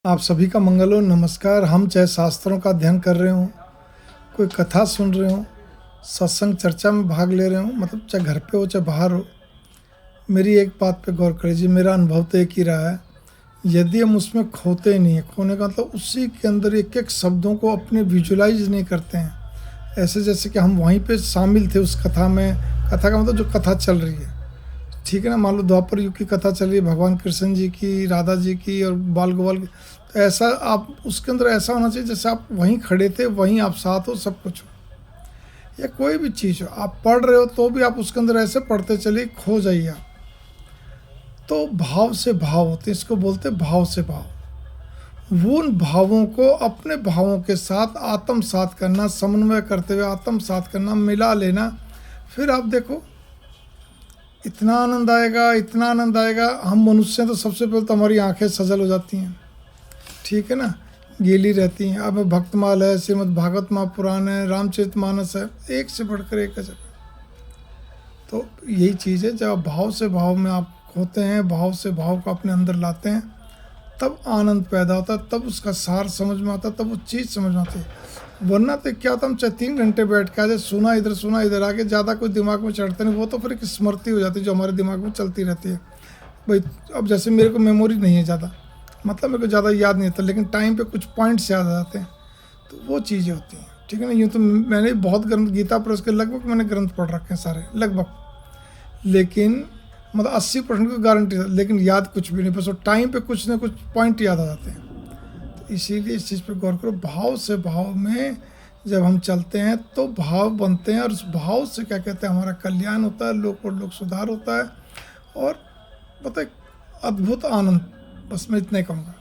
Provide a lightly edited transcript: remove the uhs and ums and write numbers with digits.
आप सभी का मंगल हो। नमस्कार। हम चाहे शास्त्रों का अध्ययन कर रहे हों, कोई कथा सुन रहे हों, सत्संग चर्चा में भाग ले रहे हों, मतलब चाहे घर पे हो चाहे बाहर हो, मेरी एक बात पे गौर करिए। मेरा अनुभव तो एक ही रहा है, यदि हम उसमें खोते ही नहीं है, खोने का मतलब उसी के अंदर एक एक शब्दों को अपने विजुलाइज नहीं करते हैं, ऐसे जैसे कि हम वहीं पे शामिल थे उस कथा में। कथा का मतलब जो कथा चल रही है, ठीक है ना। मान लो द्वापर युग की कथा चल रही है, भगवान कृष्ण जी की, राधा जी की और बाल गोपाल की, तो ऐसा आप उसके अंदर ऐसा होना चाहिए जैसे आप वहीं खड़े थे, वहीं आप साथ हो, सब कुछ हो। या कोई भी चीज़ हो, आप पढ़ रहे हो तो भी आप उसके अंदर ऐसे पढ़ते चलिए, खो जाइए आप। तो भाव से भाव होते हैं, इसको बोलते हैं भाव से भाव। वो उन भावों को अपने भावों के साथ आत्मसात करना, समन्वय करते हुए आत्मसात करना, मिला लेना। फिर आप देखो इतना आनंद आएगा, इतना आनंद आएगा। हम मनुष्य हैं तो सबसे पहले तो हमारी आंखें सजल हो जाती हैं, ठीक है ना, गीली रहती हैं। अब भक्तमाल है, श्रीमद् भागवत महापुराण है, रामचरितमानस है, एक से बढ़कर एक अजब। तो यही चीज़ है, जब आप भाव से भाव में आप होते हैं, भाव से भाव को अपने अंदर लाते हैं, तब आनंद पैदा होता है, तब उसका सार समझ में आता है, तब वो चीज़ समझ में आती है। वरना तो क्या होता, हम चाहे 3 घंटे बैठ के आ जाए, सुना इधर आके, ज़्यादा कोई दिमाग में चढ़ता नहीं। वो तो फिर एक स्मृति हो जाती है जो हमारे दिमाग में चलती रहती है। भाई अब जैसे मेरे को मेमोरी नहीं है ज़्यादा, मतलब मेरे को ज़्यादा याद नहीं आता, लेकिन टाइम पे कुछ पॉइंट्स याद आ जाते हैं, तो वो चीज़ें होती हैं, ठीक है ना। यूँ तो मैंने बहुत ग्रंथ, गीता पर उसके लगभग मैंने ग्रंथ पढ़ रखे हैं सारे लगभग, लेकिन मतलब 80% की गारंटी है, लेकिन याद कुछ भी नहीं, बस वो टाइम पे कुछ ना कुछ पॉइंट याद आ जाते हैं। तो इसीलिए इस चीज़ पे गौर करो, भाव से भाव में जब हम चलते हैं तो भाव बनते हैं, और उस भाव से क्या कहते हैं, हमारा कल्याण होता है, लोक और लोक सुधार होता है, और मतलब अद्भुत आनंद। बस मैं इतना ही कहूँगा।